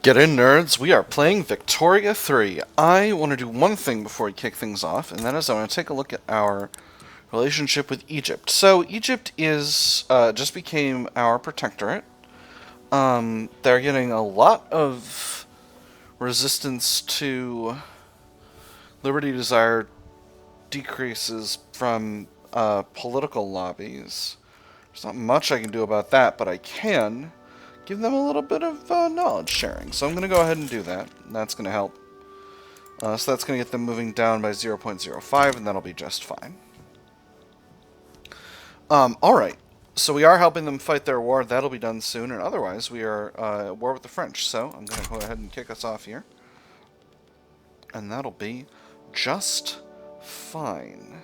Get in, nerds. We are playing Victoria 3. I want to do one thing before we kick things off, and that is I want to take a look at our relationship with Egypt. So, Egypt is just became our protectorate. They're getting a lot of resistance to liberty desire decreases from political lobbies. There's not much I can do about that, but I can give them a little bit of knowledge sharing. So I'm going to go ahead and do that. That's going to help. So that's going to get them moving down by 0.05, and that'll be just fine. Alright, so we are helping them fight their war. That'll be done soon, and otherwise we are at war with the French. So I'm going to go ahead and kick us off here. And that'll be just fine.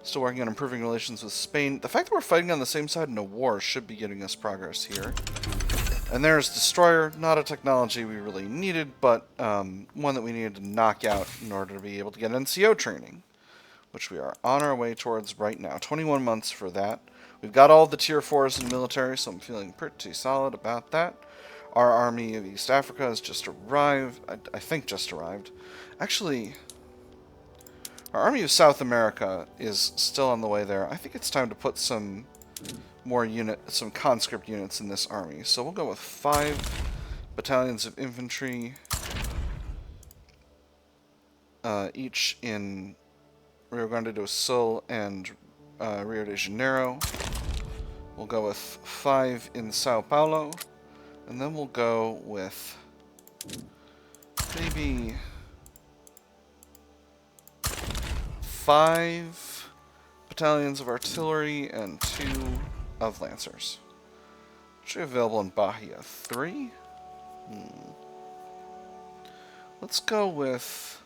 Still working on improving relations with Spain. The fact that we're fighting on the same side in a war should be getting us progress here. And there's Destroyer, not a technology we really needed, but one that we needed to knock out in order to be able to get NCO training, which we are on our way towards right now. 21 months for that. We've got all the tier 4s in military, so I'm feeling pretty solid about that. Our army of East Africa has just arrived. I think just arrived. Actually, our army of South America is still on the way there. I think it's time to put some some conscript units in this army. So we'll go with 5 battalions of infantry, each in Rio Grande do Sul and Rio de Janeiro. We'll go with 5 in Sao Paulo, and then we'll go with maybe 5 battalions of artillery and 2 of lancers. Should be available in Bahia. 3? Let's go with...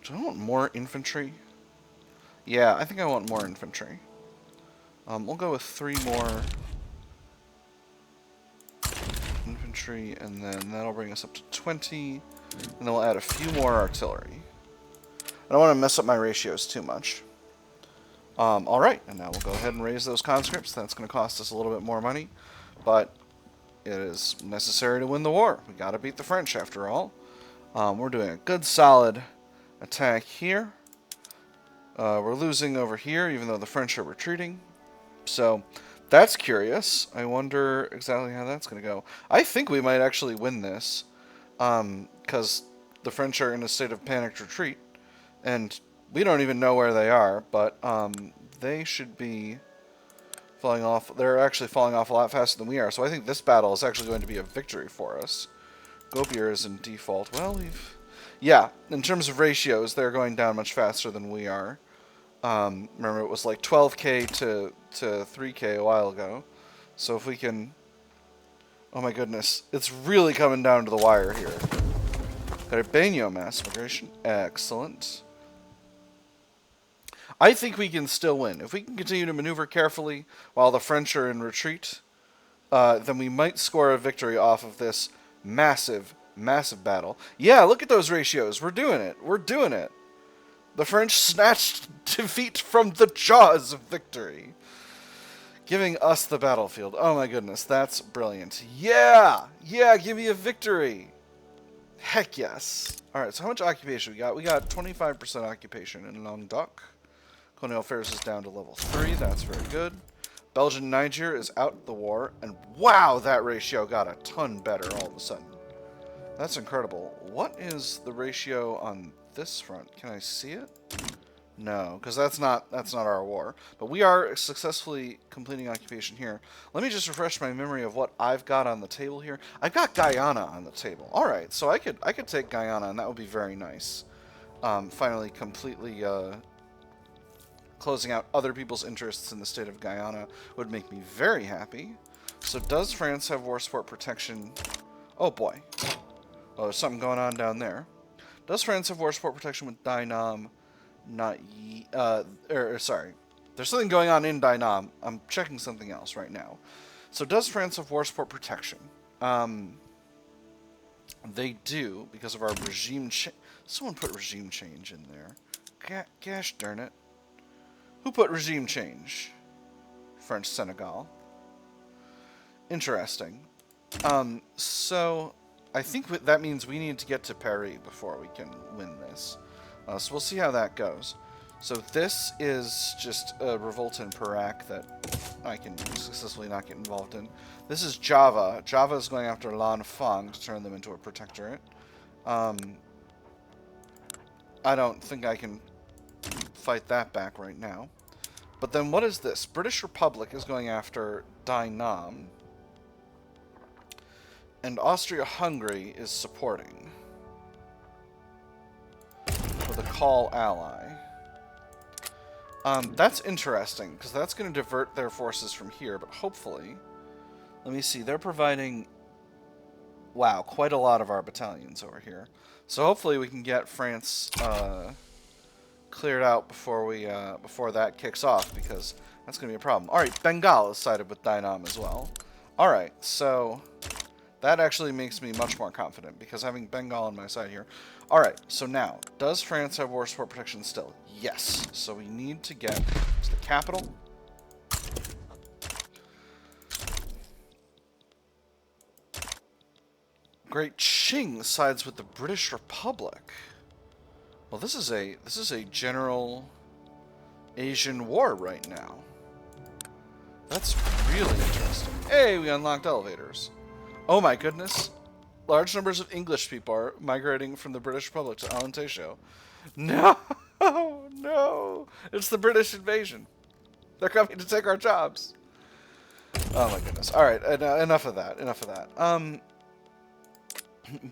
Do I want more infantry? Yeah, I think I want more infantry. We'll go with 3 more infantry, and then that'll bring us up to 20, and then we'll add a few more artillery. I don't want to mess up my ratios too much. Alright, and now we'll go ahead and raise those conscripts. That's going to cost us a little bit more money, but it is necessary to win the war. We got to beat the French after all. We're doing a good solid attack here. We're losing over here, even though the French are retreating. So that's curious. I wonder exactly how that's going to go. I think we might actually win this, because the French are in a state of panicked retreat, and we don't even know where they are, but they should be falling off. They're actually falling off a lot faster than we are, so I think this battle is actually going to be a victory for us. Gopier is in default. Well, yeah, in terms of ratios, they're going down much faster than we are. Remember, it was like 12k to 3k a while ago. So if we can... Oh my goodness, it's really coming down to the wire here. Caribbeño mass migration. Excellent. I think we can still win. If we can continue to maneuver carefully while the French are in retreat, then we might score a victory off of this massive, massive battle. Yeah, look at those ratios. We're doing it. We're doing it. The French snatched defeat from the jaws of victory, giving us the battlefield. Oh my goodness, that's brilliant. Yeah! Yeah, give me a victory! Heck yes. Alright, so how much occupation we got? We got 25% occupation in Languedoc. Colonial Affairs is down to level 3. That's very good. Belgian Niger is out the war. And wow, that ratio got a ton better all of a sudden. That's incredible. What is the ratio on this front? Can I see it? No, because that's not our war. But we are successfully completing occupation here. Let me just refresh my memory of what I've got on the table here. I've got Guyana on the table. All right, so I could take Guyana, and that would be very nice. Finally, completely closing out other people's interests in the state of Guyana would make me very happy. So does France have war support protection? Oh boy. Oh, there's something going on down there. Does France have war support protection with Dynam? Sorry. There's something going on in Dynam. I'm checking something else right now. So does France have war support protection? They do, because of our regime change. Someone put regime change in there. Gosh darn it. Who put regime change? French Senegal. Interesting. So I think that means we need to get to Paris before we can win this. So we'll see how that goes. So this is just a revolt in Perak that I can successfully not get involved in. This is Java. Java is going after Lanfang to turn them into a protectorate. I don't think I can fight that back right now. But then what is this? British Republic is going after Dynam. And Austria-Hungary is supporting with a call ally. That's interesting, because that's going to divert their forces from here, but hopefully... Let me see, they're providing... Wow, quite a lot of our battalions over here. So hopefully we can get France cleared out before we before that kicks off, because that's going to be a problem. Alright, Bengal is sided with Dynam as well. Alright, so... That actually makes me much more confident, because having Bengal on my side here... Alright, so now, does France have war support protection still? Yes. So we need to get to the capital. Great Qing sides with the British Republic. Well, this is a general Asian war right now. That's really interesting. Hey, we unlocked elevators. Oh my goodness. Large numbers of English people are migrating from the British Republic to Alentejo. No! No! It's the British invasion. They're coming to take our jobs. Oh my goodness. Alright, enough of that. Enough of that.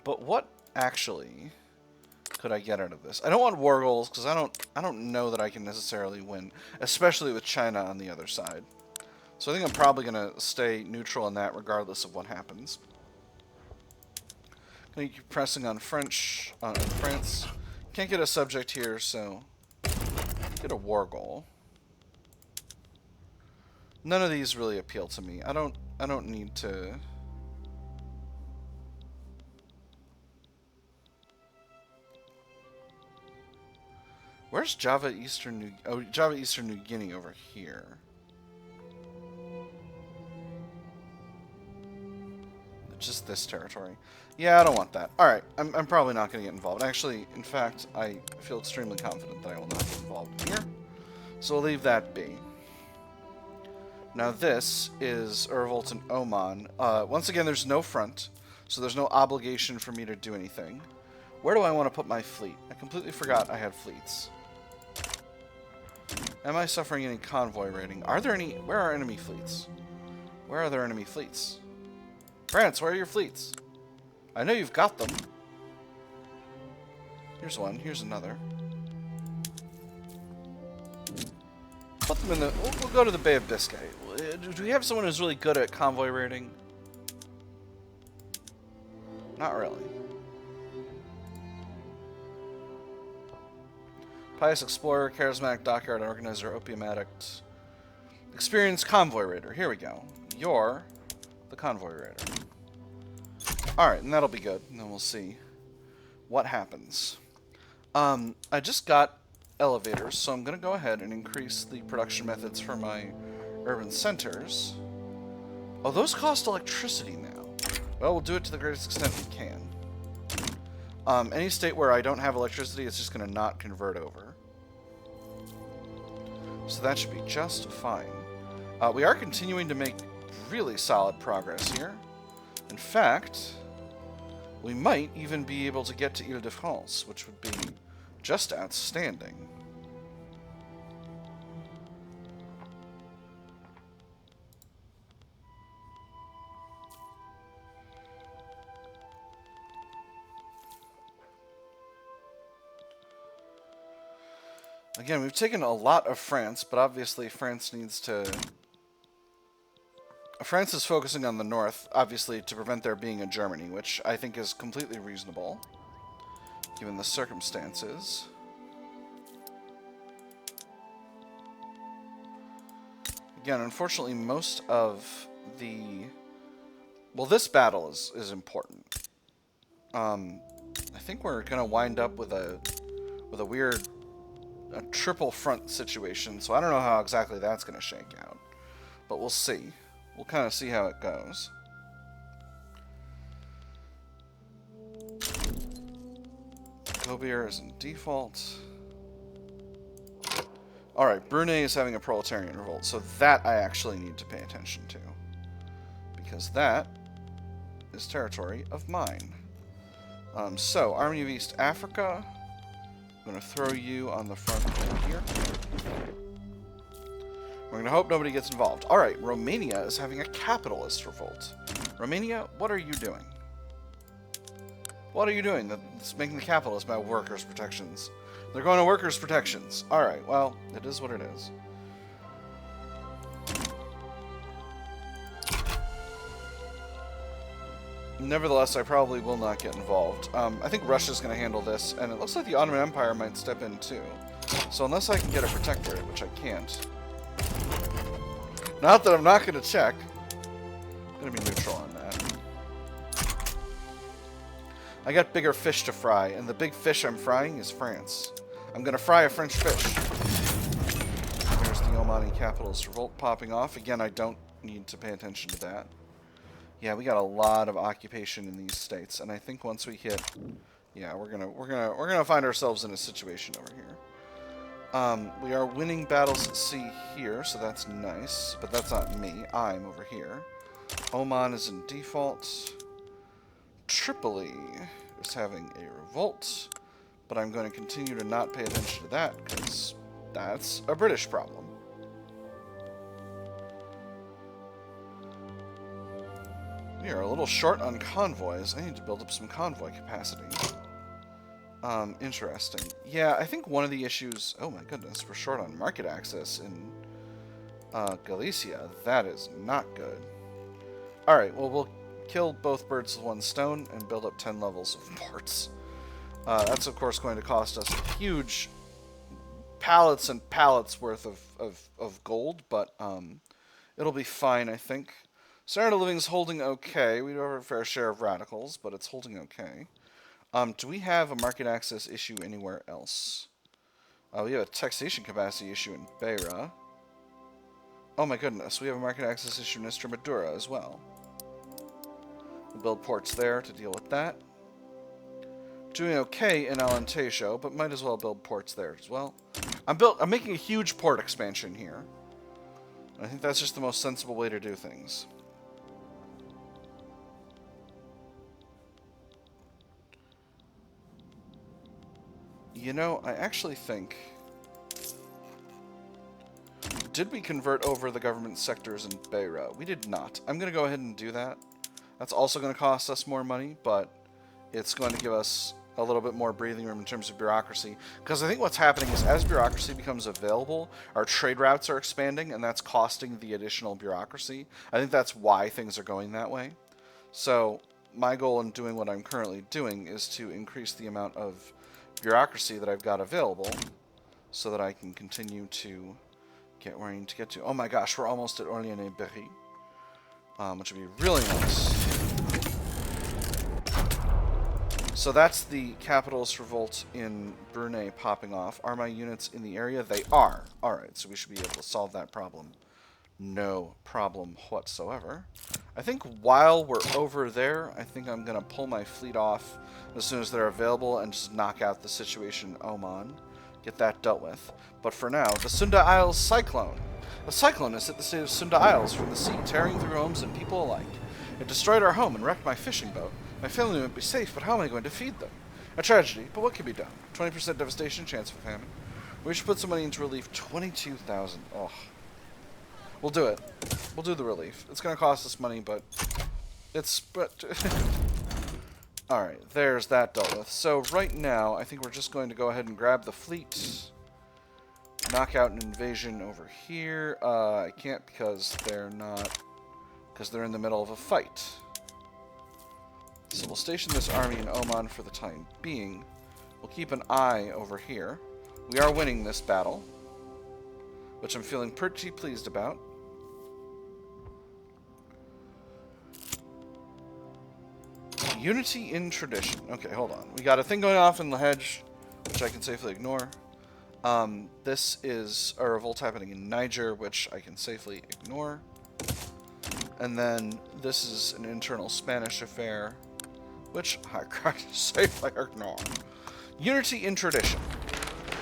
But what actually could I get out of this? I don't want war goals, because I don't know that I can necessarily win. Especially with China on the other side. So I think I'm probably going to stay neutral in that regardless of what happens. Going to keep pressing on France. Can't get a subject here, so get a war goal. None of these really appeal to me. I don't need to... Where's Java Eastern New... Oh, Java Eastern New Guinea over here. Just this territory. Yeah, I don't want that. Alright, I'm probably not going to get involved. Actually, in fact, I feel extremely confident that I will not get involved here. So we'll leave that be. Now this is a revolt in Oman. Once again, there's no front, so there's no obligation for me to do anything. Where do I want to put my fleet? I completely forgot I had fleets. Am I suffering any convoy raiding? Are there any... Where are enemy fleets? Where are there enemy fleets? France, where are your fleets? I know you've got them. Here's one. Here's another. Put them in the... We'll go to the Bay of Biscay. Do we have someone who's really good at convoy raiding? Not really. Pious explorer, charismatic dockyard organizer, opium addict, experienced convoy raider. Here we go. You're the convoy raider. Alright, and that'll be good. And then we'll see what happens. I just got elevators, so I'm going to go ahead and increase the production methods for my urban centers. Oh, those cost electricity now. Well, we'll do it to the greatest extent we can. Any state where I don't have electricity is just going to not convert over. So that should be just fine. We are continuing to make really solid progress here. In fact, we might even be able to get to Ile-de-France, which would be just outstanding. Again, we've taken a lot of France, but obviously France needs to... France is focusing on the north, obviously, to prevent there being a Germany, which I think is completely reasonable, given the circumstances. Again, unfortunately, most of the... Well, this battle is important. I think we're going to wind up with a triple front situation, so I don't know how exactly that's going to shake out. but we'll see. We'll kind of see how it goes. Gobier is in default. Alright, Brunei is having a proletarian revolt, so that I actually need to pay attention to. Because that is territory of mine. So, Army of East Africa. I'm going to throw you on the front right here. We're going to hope nobody gets involved. Alright, Romania is having a capitalist revolt. Romania, what are you doing? What are you doing that's making the capitalists my workers' protections? They're going to workers' protections. Alright, well, it is what it is. Nevertheless, I probably will not get involved. I think Russia's going to handle this, and it looks like the Ottoman Empire might step in too. So unless I can get a protectorate, which I can't. Not that I'm not going to check. I'm going to be neutral on that. I got bigger fish to fry, and the big fish I'm frying is France. I'm going to fry a French fish. There's the Omani capitalist revolt popping off. Again, I don't need to pay attention to that. Yeah, we got a lot of occupation in these states, and I think once we hit, yeah, we're gonna find ourselves in a situation over here. We are winning battles at sea here, so that's nice, but that's not me. I'm over here. Oman is in default. Tripoli is having a revolt, but I'm going to continue to not pay attention to that because that's a British problem. We are a little short on convoys. I need to build up some convoy capacity. Interesting. Yeah, I think one of the issues... Oh my goodness, we're short on market access in Galicia. That is not good. Alright, well, we'll kill both birds with one stone and build up 10 levels of ports. That's, of course, going to cost us huge pallets and pallets worth of gold, but it'll be fine, I think. Standard of Living's holding okay. We do have a fair share of radicals, but it's holding okay. Do we have a market access issue anywhere else? We have a taxation capacity issue in Beira. Oh my goodness, we have a market access issue in Extremadura as well. We'll build ports there to deal with that. Doing okay in Alentejo, but might as well build ports there as well. I'm making a huge port expansion here. I think that's just the most sensible way to do things. You know, I actually think... Did we convert over the government sectors in Beira? We did not. I'm going to go ahead and do that. That's also going to cost us more money, but it's going to give us a little bit more breathing room in terms of bureaucracy. Because I think what's happening is as bureaucracy becomes available, our trade routes are expanding, and that's costing the additional bureaucracy. I think that's why things are going that way. So my goal in doing what I'm currently doing is to increase the amount of bureaucracy that I've got available so that I can continue to get where I need to get to. Oh my gosh, we're almost at Orléans-Berry, which would be really nice. So that's the capitalist revolt in Brunei popping off. Are my units in the area? They are. Alright, so we should be able to solve that problem. No problem whatsoever. I think while we're over there, I think I'm going to pull my fleet off as soon as they're available and just knock out the situation in Oman. Get that dealt with. But for now, the Sunda Isles cyclone. A cyclone has hit the state of Sunda Isles from the sea, tearing through homes and people alike. It destroyed our home and wrecked my fishing boat. My family would be safe, but how am I going to feed them? A tragedy, but what can be done? 20% devastation, chance for famine. We should put some money into relief. 22,000. Oh. We'll do it. We'll do the relief. It's going to cost us money, but it's... Alright, there's that dealt with. So right now, I think we're just going to go ahead and grab the fleet. Knock out an invasion over here. I can't because they're not... Because they're in the middle of a fight. So we'll station this army in Oman for the time being. We'll keep an eye over here. We are winning this battle, which I'm feeling pretty pleased about. Unity in tradition. Okay, hold on. We got a thing going off in the hedge, which I can safely ignore. This is a revolt happening in Niger, which I can safely ignore. And then this is an internal Spanish affair, which I can't safely ignore. Unity in tradition.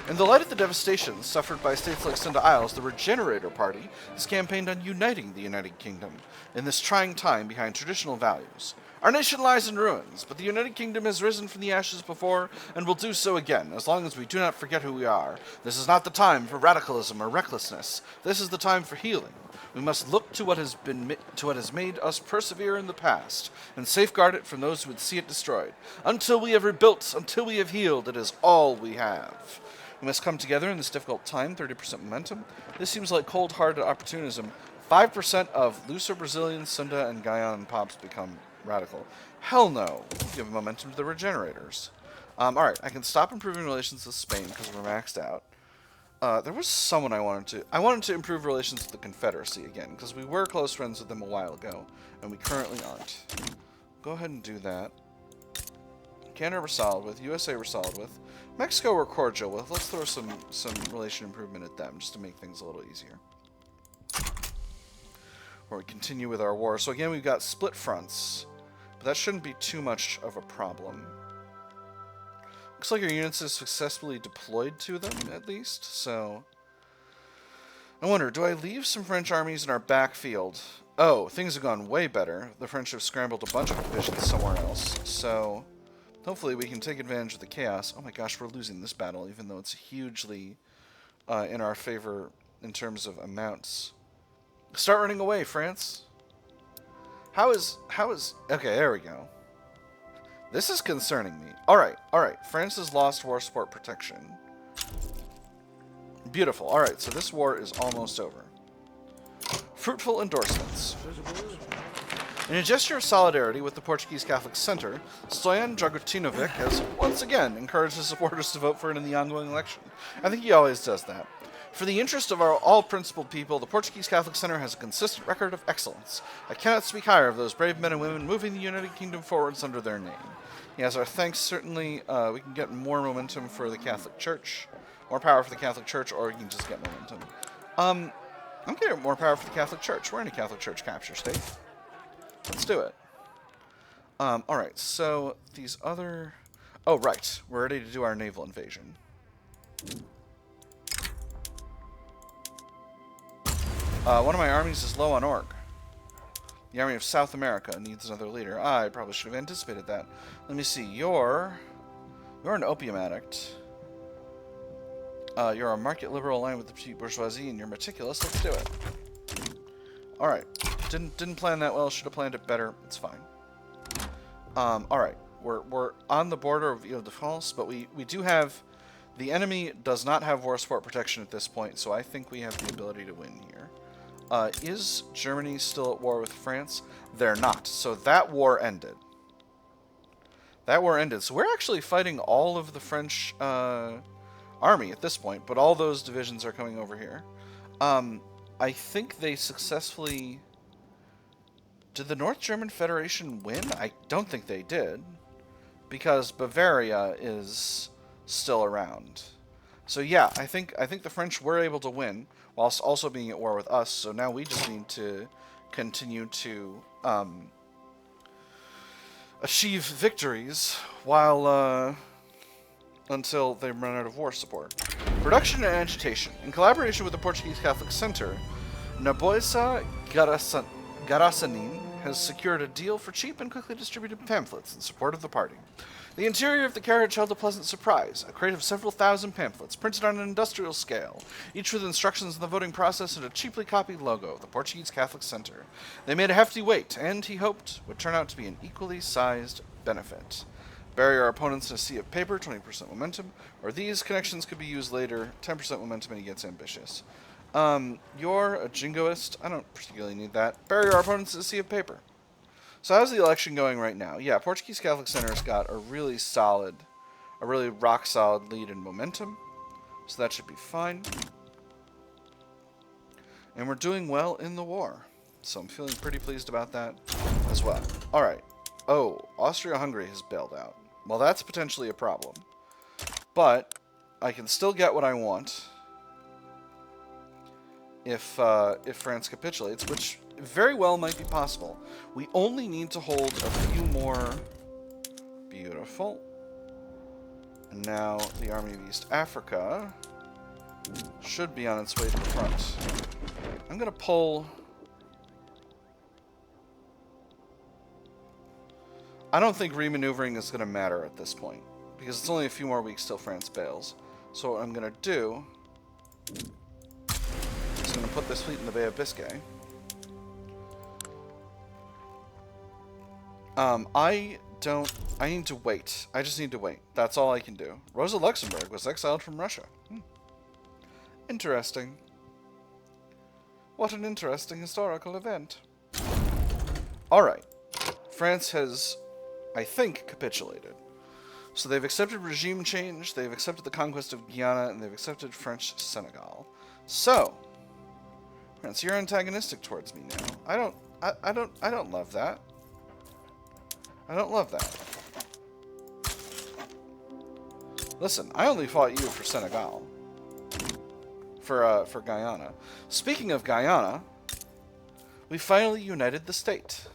In the light of the devastation suffered by states like Sunda Isles, the Regenerator Party has campaigned on uniting the United Kingdom in this trying time behind traditional values. Our nation lies in ruins, but the United Kingdom has risen from the ashes before and will do so again, as long as we do not forget who we are. This is not the time for radicalism or recklessness. This is the time for healing. We must look to what has made us persevere in the past, and safeguard it from those who would see it destroyed. Until we have rebuilt, until we have healed, it is all we have. We must come together in this difficult time, 30% momentum. This seems like cold-hearted opportunism. 5% of Luso-Brazilian, Sunda, and Guyana pops become radical. Hell no. Give momentum to the Regenerators. Alright, I can stop improving relations with Spain because we're maxed out. There was someone I wanted to improve relations with the Confederacy again, because we were close friends with them a while ago, and we currently aren't. Go ahead and do that. Canada we're solid with. USA we're solid with. Mexico we're cordial with. Let's throw some relation improvement at them, just to make things a little easier. Or we continue with our war. So again, we've got split fronts, but that shouldn't be too much of a problem. Looks like our units have successfully deployed to them, at least, so... I wonder, do I leave some French armies in our backfield? Oh, things have gone way better. The French have scrambled a bunch of divisions somewhere else, so... Hopefully we can take advantage of the chaos. Oh my gosh, we're losing this battle, even though it's hugely in our favor in terms of amounts. Start running away, France. How is... Okay, there we go. This is concerning me. Alright. France has lost war support protection. Beautiful. Alright, so this war is almost over. Fruitful endorsements. In a gesture of solidarity with the Portuguese Catholic Center, Stoyan Dragutinovic has once again encouraged his supporters to vote for it in the ongoing election. I think he always does that. For the interest of our all-principled people, the Portuguese Catholic Center has a consistent record of excellence. I cannot speak higher of those brave men and women moving the United Kingdom forwards under their name. He has our thanks. Certainly, we can get more momentum for the Catholic Church, more power for the Catholic Church, or we can just get momentum. I'm getting more power for the Catholic Church. We're in a Catholic Church capture state. Let's do it. Alright, so these other... Oh, right. We're ready to do our naval invasion. One of my armies is low on orc. The army of South America needs another leader. I probably should have anticipated that. Let me see. You're an opium addict. You're a market liberal aligned with the petite bourgeoisie, and you're meticulous. Let's do it. Alright. Didn't plan that well. Should have planned it better. It's fine. Alright. We're on the border of Ile-de-France, but we do have... The enemy does not have war support protection at this point, so I think we have the ability to win here. Is Germany still at war with France? They're not. So that war ended. So we're actually fighting all of the French army at this point, but all those divisions are coming over here. I think they successfully... Did the North German Federation win? I don't think they did, because Bavaria is still around. So yeah, I think the French were able to win, whilst also being at war with us, so now we just need to continue to achieve victories while until they run out of war support. Production and agitation. In collaboration with the Portuguese Catholic Center, Naboisa Garasanin has secured a deal for cheap and quickly distributed pamphlets in support of the party. The interior of the carriage held a pleasant surprise, a crate of several thousand pamphlets printed on an industrial scale, each with instructions on the voting process and a cheaply copied logo of the Portuguese Catholic Center. They made a hefty weight, and, he hoped, would turn out to be an equally sized benefit. Bury our opponents in a sea of paper, 20% momentum, or these connections could be used later, 10% momentum, and he gets ambitious. You're a jingoist. I don't particularly need that. Bury our opponents in a sea of paper. So how's the election going right now? Yeah, Portuguese Catholic Center has got a really rock solid lead in momentum. So that should be fine. And we're doing well in the war. So I'm feeling pretty pleased about that as well. Alright. Oh, Austria-Hungary has bailed out. Well, that's potentially a problem. But I can still get what I want. if France capitulates, which very well might be possible. We only need to hold a few more. Beautiful. And now the Army of East Africa should be on its way to the front. I'm going to pull... I don't think remaneuvering is going to matter at this point, because it's only a few more weeks till France bails. So what I'm going to do is I'm going to put this fleet in the Bay of Biscay. I need to wait. I just need to wait. That's all I can do. Rosa Luxemburg was exiled from Russia. Interesting. What an interesting historical event. Alright. France has, I think, capitulated. So they've accepted regime change, they've accepted the conquest of Guyana, and they've accepted French Senegal. So, France, you're antagonistic towards me now. I don't love that. I don't love that. Listen, I only fought you for Senegal. For Guyana. Speaking of Guyana, we finally united the state.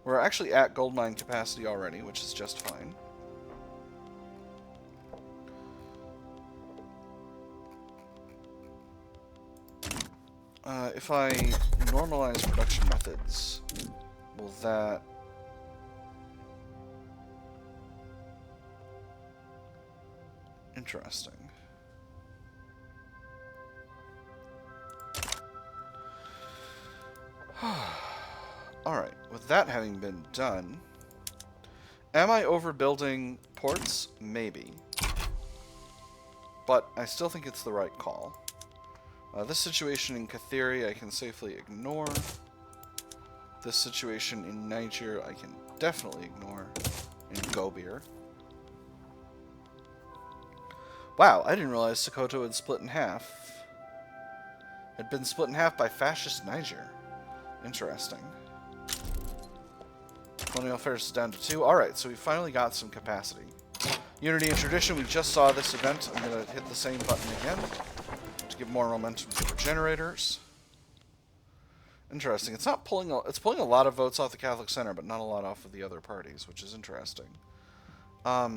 We're actually at gold mine capacity already, which is just fine. If I normalize production methods, will that... Interesting. Alright, with that having been done, am I overbuilding ports? Maybe. But I still think it's the right call. This situation in Kathiri I can safely ignore. This situation in Niger I can definitely ignore. In Gobir. Wow, I didn't realize Sokoto had split in half. Had been split in half by fascist Niger. Interesting. Colonial affairs is down to 2. Alright, so we finally got some capacity. Unity and tradition, we just saw this event. I'm going to hit the same button again to give more momentum to the generators. Interesting. It's pulling a lot of votes off the Catholic Center, but not a lot off of the other parties, which is interesting. Let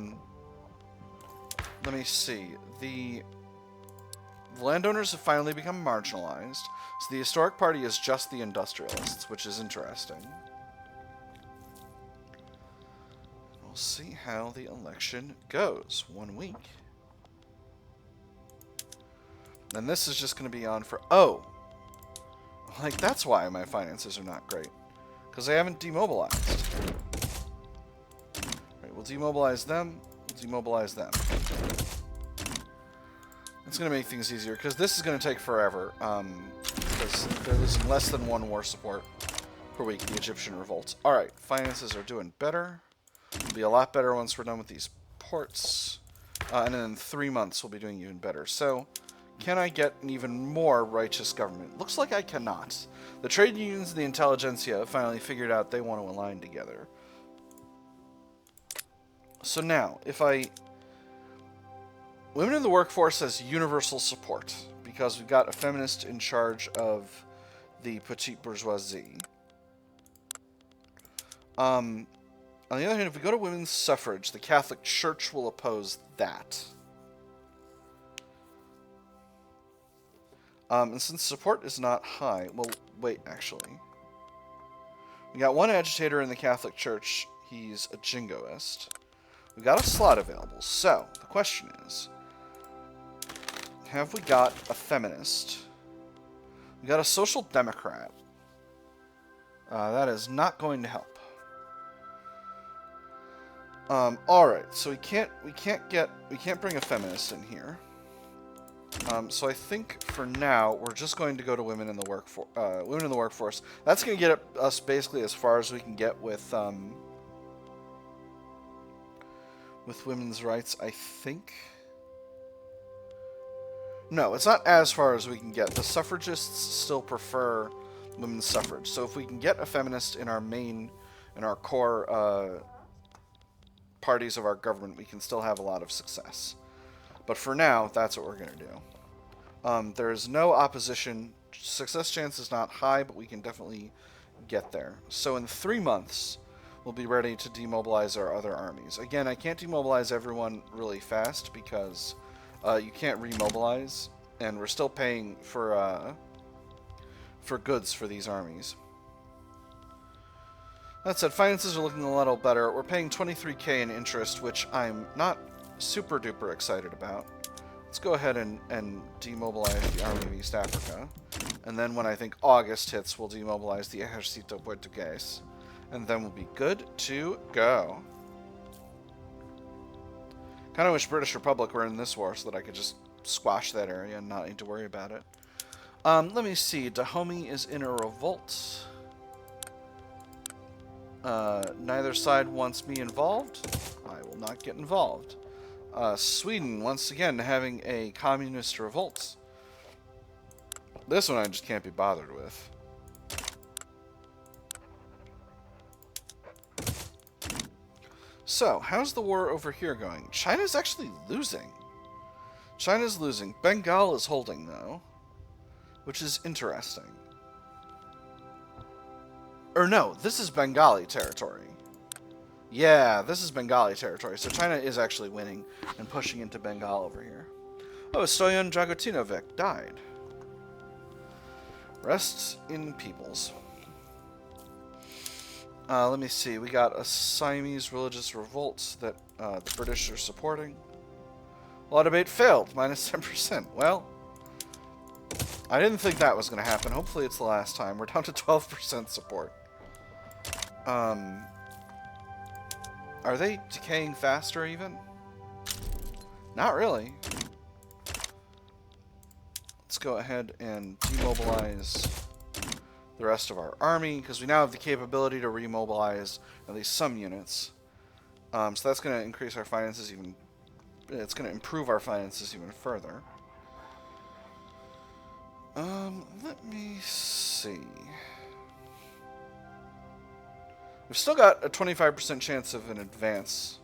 me see. The landowners have finally become marginalized. So the historic party is just the industrialists, which is interesting. We'll see how the election goes. 1 week. And this is just going to be on for... Oh! Like, that's why my finances are not great. Because I haven't demobilized. Alright, we'll demobilize them. We'll demobilize them. It's going to make things easier, because this is going to take forever. Because they're losing less than 1 war support per week, the Egyptian revolts. Alright, finances are doing better. It'll be a lot better once we're done with these ports. And then in 3 months, we'll be doing even better. So, can I get an even more righteous government? Looks like I cannot. The trade unions and the intelligentsia have finally figured out they want to align together. So now, if I... Women in the workforce has universal support, because we've got a feminist in charge of the petite bourgeoisie. On the other hand, if we go to women's suffrage, the Catholic Church will oppose that. And since support is not high... Well, wait, actually. We got 1 agitator in the Catholic Church. He's a jingoist. We got a slot available. So, the question is... Have we got a feminist? We got a social democrat. That is not going to help. Alright, so we can't bring a feminist in here. So I think for now we're just going to go to women in the workforce. That's going to get us basically as far as we can get with women's rights, I think. No, it's not as far as we can get. The suffragists still prefer women's suffrage. So if we can get a feminist in our core parties of our government, we can still have a lot of success. But for now, that's what we're going to do. There's no opposition. Success chance is not high, but we can definitely get there. So in 3 months, we'll be ready to demobilize our other armies. Again, I can't demobilize everyone really fast because you can't remobilize, and we're still paying for goods for these armies. That said, finances are looking a little better. We're paying 23k in interest, which I'm not super duper excited about. Let's go ahead and demobilize the Army of East Africa. And then when I think August hits, we'll demobilize the Ejército Portugués. And then we'll be good to go. Kind of wish British Republic were in this war so that I could just squash that area and not need to worry about it. Let me see. Dahomey is in a revolt. Neither side wants me involved. I will not get involved. Sweden, once again, having a communist revolt. This one I just can't be bothered with. So, how's the war over here going? China's actually losing. China's losing. Bengal is holding, though, which is interesting. Or no, this is Bengali territory. Yeah, this is Bengali territory. So China is actually winning and pushing into Bengal over here. Oh, Stoyan Dragotinovic died. Rest in peoples. Let me see. We got a Siamese religious revolt that the British are supporting. Law debate failed. Minus 10%. Well, I didn't think that was going to happen. Hopefully it's the last time. We're down to 12% support. Are they decaying faster even? Not really. Let's go ahead and demobilize the rest of our army, because we now have the capability to remobilize at least some units. So that's going to increase our finances even... It's going to improve our finances even further. Let me see... We've still got a 25% chance of an advance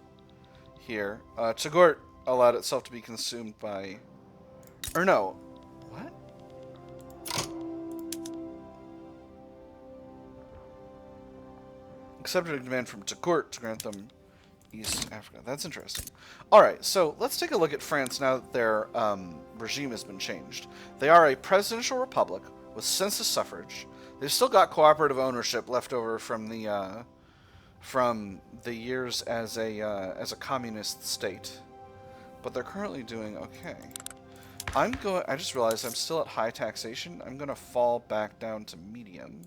here. Chagort allowed itself to be consumed by... Or no. What? Accepted a demand from Chagort to grant them East Africa. That's interesting. Alright, so let's take a look at France now that their regime has been changed. They are a presidential republic with census suffrage. They've still got cooperative ownership left over from the years as a communist state, but they're currently doing okay. I just realized I'm still at high taxation. I'm gonna fall back down to medium.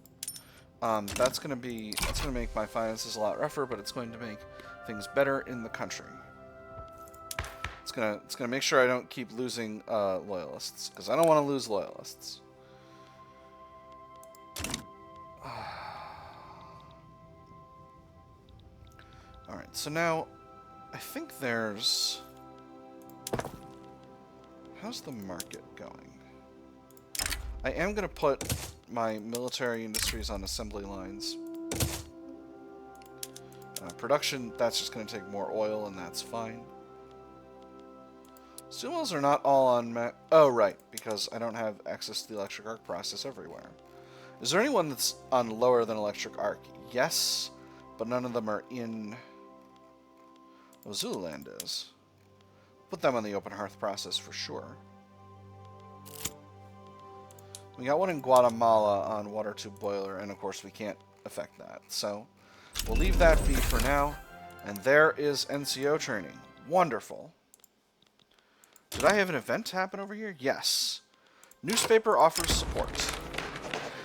That's gonna make my finances a lot rougher, but it's going to make things better in the country. It's gonna make sure I don't keep losing loyalists, because I don't want to lose loyalists. Alright, so now, I think there's... How's the market going? I am going to put my military industries on assembly lines. Production, that's just going to take more oil, and that's fine. Steel mills are not all on... Oh, right, because I don't have access to the electric arc process everywhere. Is there anyone that's on lower than electric arc? Yes, but none of them are in... Well, Zululand is. Put them on the open hearth process for sure. We got one in Guatemala on water tube boiler, and of course we can't affect that. So we'll leave that be for now. And there is NCO training. Wonderful. Did I have an event happen over here? Yes. Newspaper offers support.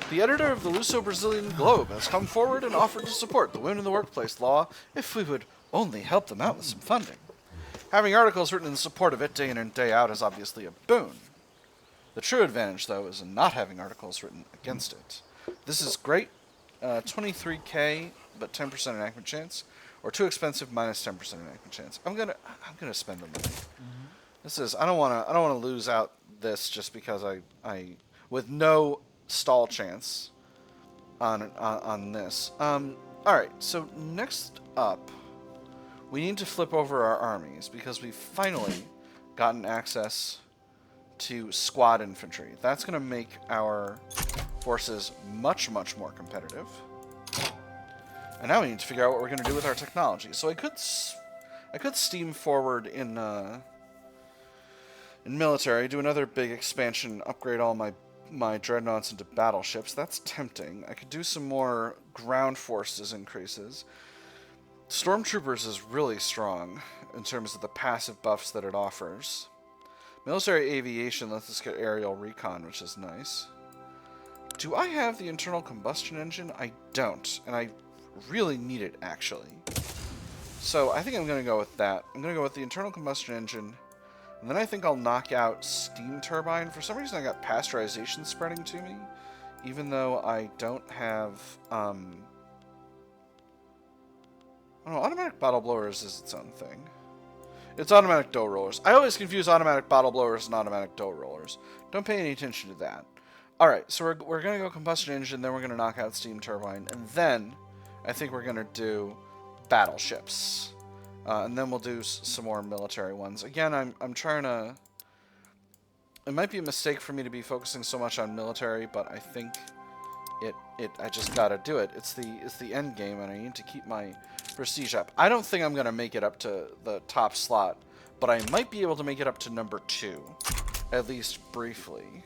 The editor of the Luso-Brazilian Globe has come forward and offered to support the Women in the Workplace law if we would only help them out with some funding. Having articles written in support of it day in and day out is obviously a boon. The true advantage, though, is in not having articles written against it. This is great. 23k, but 10% enactment chance, or too expensive, minus 10% enactment chance. I'm gonna spend the money. Mm-hmm. This is I don't wanna lose out this just because I with no stall chance on this. All right. So next up, we need to flip over our armies because we've finally gotten access to squad infantry. That's going to make our forces much, much more competitive. And now we need to figure out what we're going to do with our technology. So I could steam forward in military, do another big expansion, upgrade all my dreadnoughts into battleships. That's tempting. I could do some more ground forces increases. Stormtroopers is really strong in terms of the passive buffs that it offers. Military aviation lets us get aerial recon, which is nice. Do I have the internal combustion engine? I don't, and I really need it, actually. So I think I'm going to go with that. I'm going to go with the internal combustion engine, and then I think I'll knock out steam turbine. For some reason I got pasteurization spreading to me, even though I don't have... Oh, automatic bottle blowers is its own thing. It's automatic dough rollers. I always confuse automatic bottle blowers and automatic dough rollers. Don't pay any attention to that. Alright, so we're going to go combustion engine, then we're going to knock out steam turbine, and then I think we're going to do battleships. And then we'll do some more military ones. Again, I'm trying to... It might be a mistake for me to be focusing so much on military, but I think I just gotta do it. It's the end game, and I need to keep my prestige up. I don't think I'm gonna make it up to the top slot, but I might be able to make it up to number 2, at least briefly.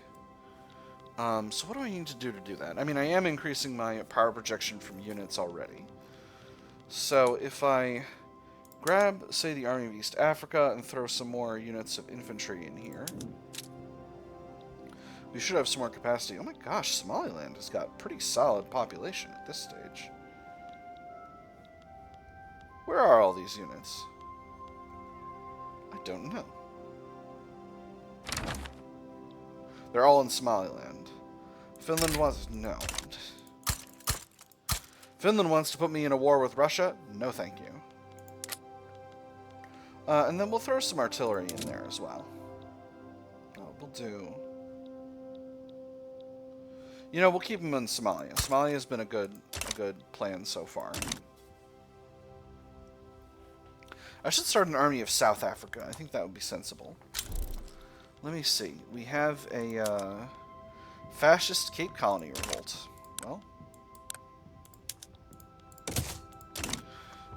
So what do I need to do that? I mean, I am increasing my power projection from units already. So if I grab, say, the Army of East Africa and throw some more units of infantry in here, we should have some more capacity. Oh my gosh, Somaliland has got pretty solid population at this stage. Where are all these units? I don't know. They're all in Somaliland. Finland wants... No. Finland wants to put me in a war with Russia? No thank you. And then we'll throw some artillery in there as well. We'll do... You know, we'll keep them in Somalia. Somalia has been a good plan so far. I should start an army of South Africa. I think that would be sensible. Let me see. We have a fascist Cape Colony revolt. Well,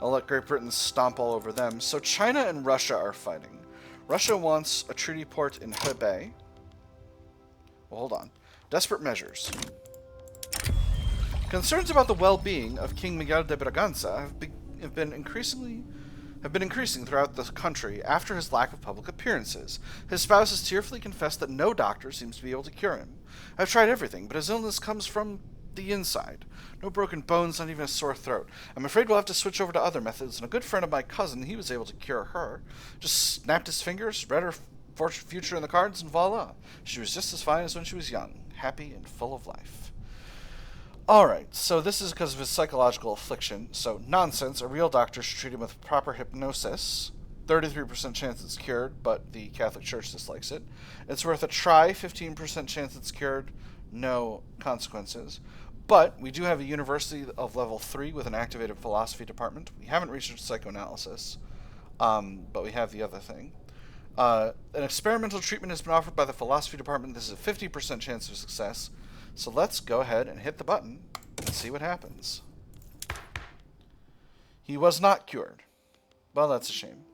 I'll let Great Britain stomp all over them. So China and Russia are fighting. Russia wants a treaty port in Hebei. Well, hold on. Desperate measures. Concerns about the well-being of King Miguel de Braganca have been increasing throughout the country after his lack of public appearances. His spouse has tearfully confessed that no doctor seems to be able to cure him. I've tried everything, but his illness comes from the inside. No broken bones, not even a sore throat. I'm afraid we'll have to switch over to other methods, and a good friend of my cousin, he was able to cure her. Just snapped his fingers, read her future in the cards, and voila. She was just as fine as when she was young, happy and full of life. Alright, so this is because of his psychological affliction. So, nonsense. A real doctor should treat him with proper hypnosis. 33% chance it's cured, but the Catholic Church dislikes it. It's worth a try. 15% chance it's cured. No consequences. But we do have a university of level 3 with an activated philosophy department. We haven't researched psychoanalysis, but we have the other thing. An experimental treatment has been offered by the philosophy department. This is a 50% chance of success. So let's go ahead and hit the button and see what happens. He was not cured. Well, that's a shame.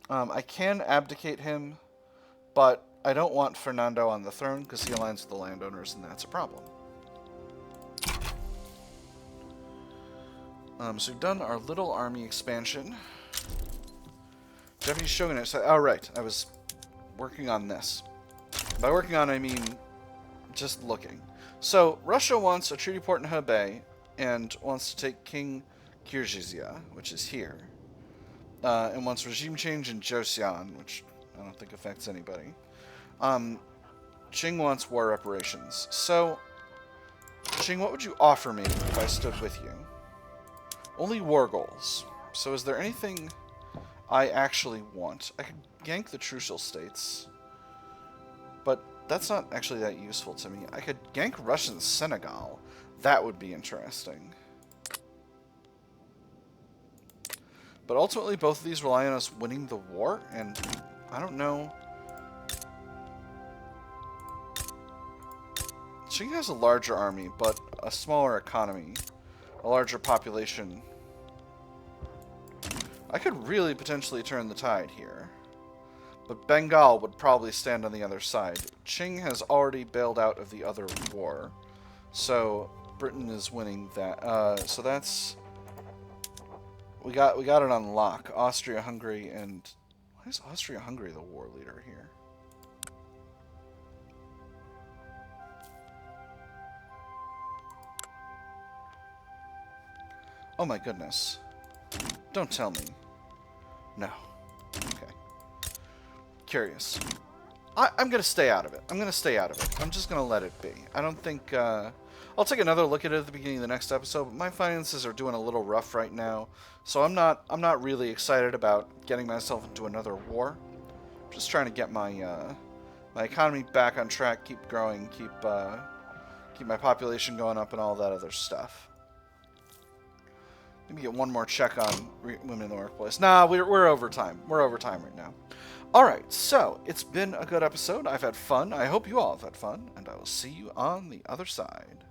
I can abdicate him, but I don't want Fernando on the throne because he aligns with the landowners, and that's a problem. So we've done our little army expansion. Deputy Shogunate said, oh, right, I was working on this. By working on, I mean just looking. So, Russia wants a treaty port in Hebei and wants to take King Kyrgyzia, which is here. And wants regime change in Joseon, which I don't think affects anybody. Qing wants war reparations. So, Qing, what would you offer me if I stood with you? Only war goals. So is there anything I actually want? I could gank the Trucial States, but that's not actually that useful to me. I could gank Russian Senegal. That would be interesting. But ultimately, both of these rely on us winning the war, and I don't know Qing has a larger army, but a smaller economy. A larger population. I could really potentially turn the tide here. But Bengal would probably stand on the other side. Qing has already bailed out of the other war. So Britain is winning that. So that's... We got it on lock. Austria-Hungary and... Why is Austria-Hungary the war leader here? Oh my goodness. Don't tell me. No. Okay. Curious. I'm going to stay out of it. I'm going to stay out of it. I'm just going to let it be. I don't think... I'll take another look at it at the beginning of the next episode, but my finances are doing a little rough right now, so I'm not really excited about getting myself into another war. I'm just trying to get my my economy back on track, keep growing, keep my population going up and all that other stuff. Maybe get one more check on women in the workplace. Nah, we're over time. We're over time right now. Alright, so it's been a good episode. I've had fun. I hope you all have had fun, and I will see you on the other side.